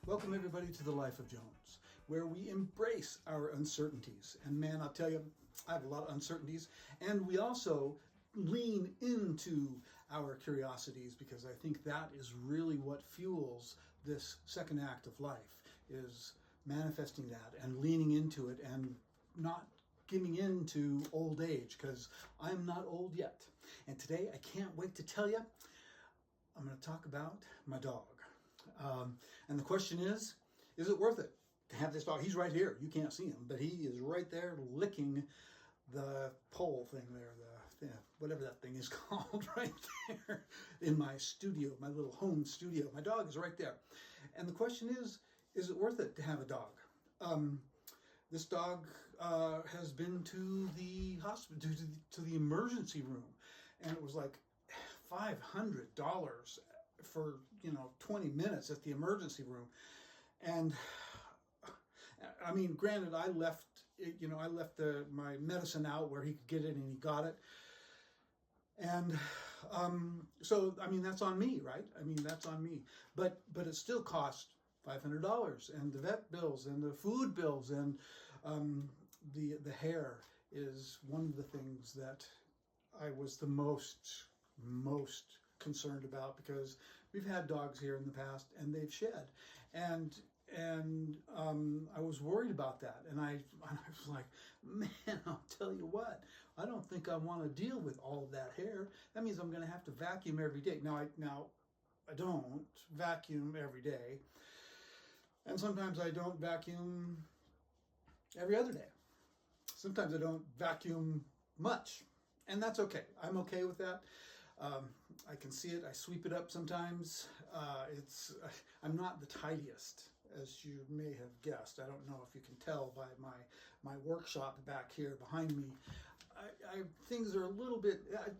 Welcome everybody to the Life of Jones, where we embrace our uncertainties. And man, I'll tell you, I have a lot of uncertainties. And we also lean into our curiosities, because I think that is really what fuels this second act of life, is manifesting that and leaning into it and not giving in to old age, because I'm not old yet. And today I can't wait to tell you, I'm going to talk about my dog. And the question is it worth it to have this dog? He's right here. You can't see him, but he is right there licking the pole thing there, whatever that thing is called, right there in my studio, my little home studio. My dog is right there. And the question is it worth it to have a dog? This dog has been to the hospital, to the emergency room, and it was like $500 for 20 minutes at the emergency room. And I mean, granted, I left my medicine out where he could get it, and he got it. And so I mean, that's on me, right? I mean, that's on me. But it still cost $500, and the vet bills and the food bills, and the hair is one of the things that I was the most concerned about, because we've had dogs here in the past and they've shed, and I was worried about that, and I was like, man, I'll tell you what, I don't think I want to deal with all of that hair. That means I'm going to have to vacuum every day. Now I don't vacuum every day, and sometimes I don't vacuum every other day. Sometimes I don't vacuum much, and that's okay. I'm okay with that. I can see it. I sweep it up sometimes. I'm not the tidiest, as you may have guessed. I don't know if you can tell by my workshop back here behind me. Things are a little bit, I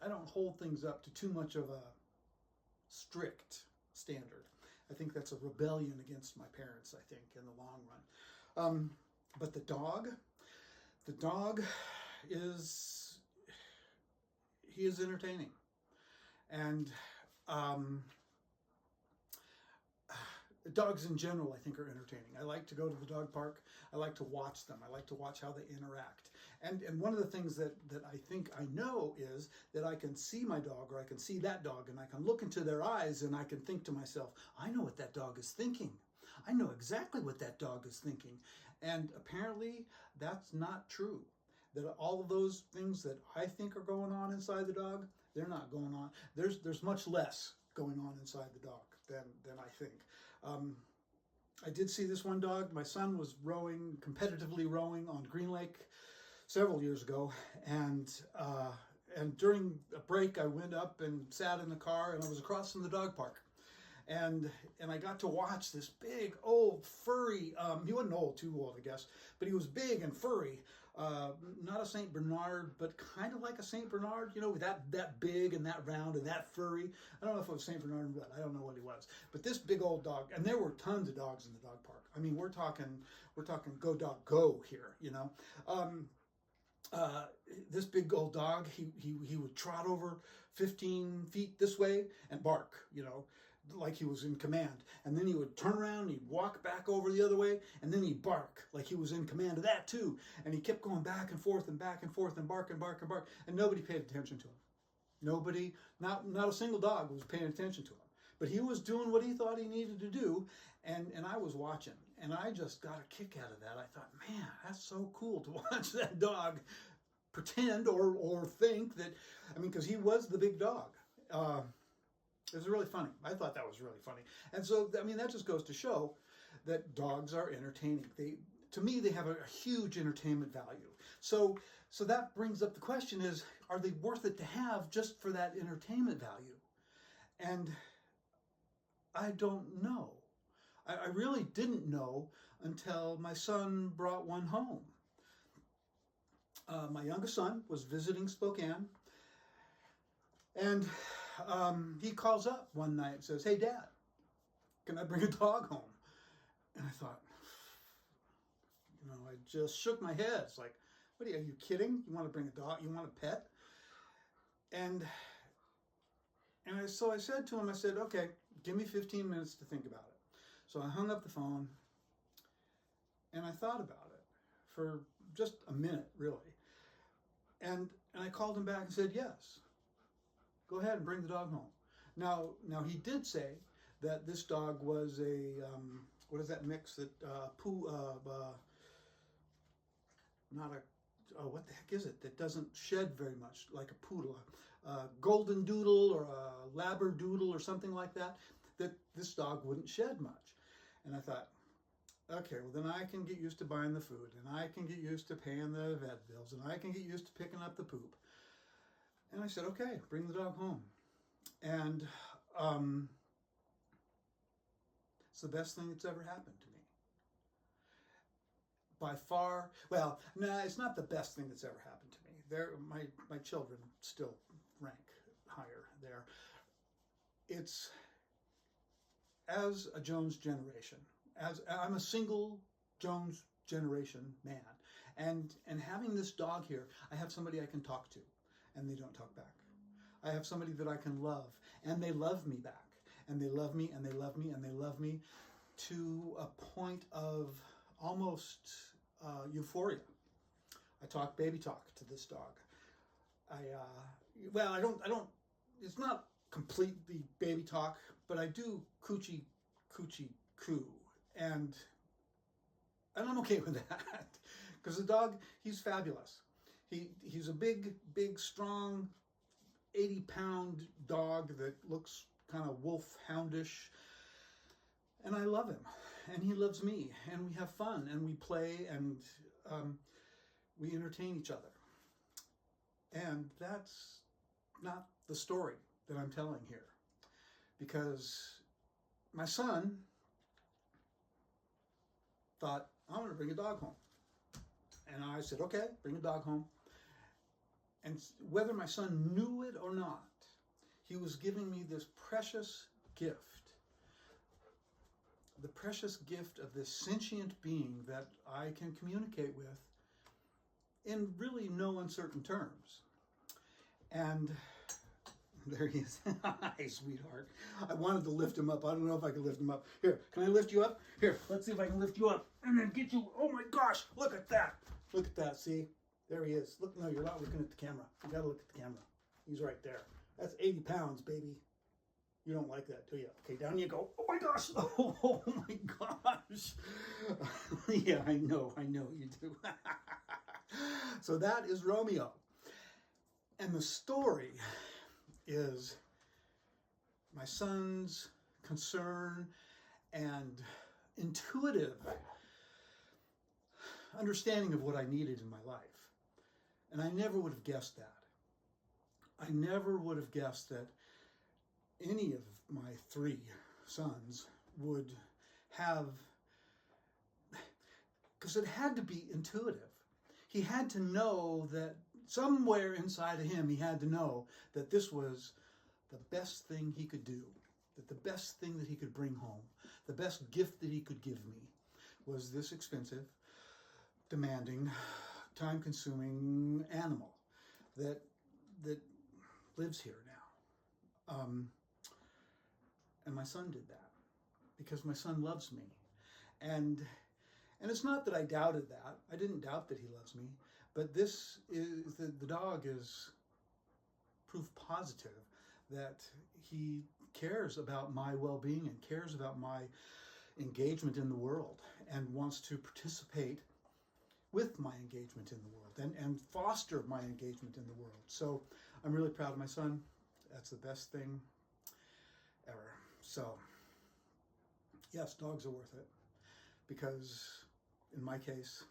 don't hold things up to too much of a strict standard. I think that's a rebellion against my parents, I think, in the long run. But the dog is, he is entertaining. And dogs in general, I think, are entertaining. I like to go to the dog park. I like to watch them. I like to watch how they interact. And one of the things that I think I know is that I can see my dog, or I can see that dog, and I can look into their eyes, and I can think to myself, I know what that dog is thinking. I know exactly what that dog is thinking. And apparently that's not true. That all of those things that I think are going on inside the dog, they're not going on. There's much less going on inside the dog than I think. I did see this one dog. My son was competitively rowing on Green Lake several years ago, and during a break, I went up and sat in the car, and I was across from the dog park. And I got to watch this big, old, furry, he wasn't too old, I guess, but he was big and furry, not a St. Bernard, but kind of like a St. Bernard, that big and that round and that furry. I don't know if it was St. Bernard or what, I don't know what he was, but this big old dog, and there were tons of dogs in the dog park. I mean, we're talking go dog go here, this big old dog, he would trot over 15 feet this way and bark, like he was in command. And then he would turn around and he'd walk back over the other way, and then he'd bark like he was in command of that too. And he kept going back and forth and back and forth and bark and bark and bark. And nobody paid attention to him. Nobody, not a single dog was paying attention to him. But he was doing what he thought he needed to do, and I was watching. And I just got a kick out of that. I thought, man, that's so cool to watch that dog pretend or think that, because he was the big dog. It was really funny. I thought that was really funny. And so, that just goes to show that dogs are entertaining. To me, they have a huge entertainment value. So that brings up the question is, are they worth it to have just for that entertainment value? And I don't know. I really didn't know until my son brought one home. My youngest son was visiting Spokane, and he calls up one night and says, "Hey, Dad, can I bring a dog home?" And I thought, I just shook my head. It's like, are you kidding? You want to bring a dog? You want a pet? And so I said to him, I said, okay, give me 15 minutes to think about it. So So I hung up the phone and I thought about it for just a minute, really. And I called him back and said, yes, go ahead and bring the dog home. Now he did say that this dog was a, what is that mix that, not a, oh, what the heck is it, that doesn't shed very much, like a poodle, a golden doodle or a labradoodle or something like that, that this dog wouldn't shed much. And I thought, okay, well then I can get used to buying the food, and I can get used to paying the vet bills, and I can get used to picking up the poop. And I said, okay, bring the dog home. And it's the best thing that's ever happened to me. By far, well, no, it's not the best thing that's ever happened to me. My children still rank higher there. It's as a Jones generation, as I'm a single Jones generation man, and having this dog here, I have somebody I can talk to, and they don't talk back. I have somebody that I can love, and they love me back, and they love me, and they love me, and they love me to a point of almost euphoria. I talk baby talk to this dog. I don't, it's not completely baby talk, but I do coochie coo, and I'm okay with that, because the dog, he's fabulous. He's a big, strong, 80-pound dog that looks kind of wolf-houndish, and I love him, and he loves me, and we have fun, and we play, and we entertain each other. And that's not the story that I'm telling here, because my son thought, I'm going to bring a dog home. And I said, okay, bring a dog home. And whether my son knew it or not, he was giving me this precious gift. The precious gift of this sentient being that I can communicate with in really no uncertain terms. And there he is. Hi, sweetheart. I wanted to lift him up. I don't know if I can lift him up. Here, can I lift you up? Here, let's see if I can lift you up and then get you. Oh my gosh, look at that. Look at that, see? There he is. Look, no, you're not looking at the camera. You gotta look at the camera. He's right there. That's 80 pounds, baby. You don't like that, do you? Okay, down you go. Oh my gosh. Oh my gosh. Yeah, I know you do. So that is Romeo. And the story is my son's concern and intuitive understanding of what I needed in my life. And I never would have guessed that. I never would have guessed that any of my three sons would have, because it had to be intuitive. He had to know that somewhere inside of him, he had to know that this was the best thing he could do, that the best thing that he could bring home, the best gift that he could give me was this expensive, demanding, time-consuming animal that lives here now. And my son did that because my son loves me. And it's not that I doubted that. I didn't doubt that he loves me. But this is, the dog is proof positive that he cares about my well-being and cares about my engagement in the world and wants to participate with my engagement in the world and foster my engagement in the world. So I'm really proud of my son. That's the best thing ever. So yes, dogs are worth it because in my case,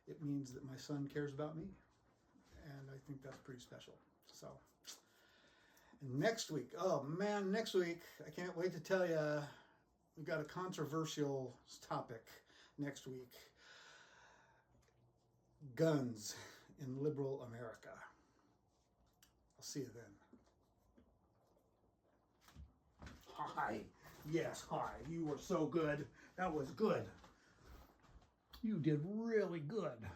it means that my son cares about me. And I think that's pretty special. So, and next week, oh man, next week, I can't wait to tell you, we've got a controversial topic next week. Guns in liberal America. I'll see you then. Hi. Yes, hi. You were so good. That was good. You did really good.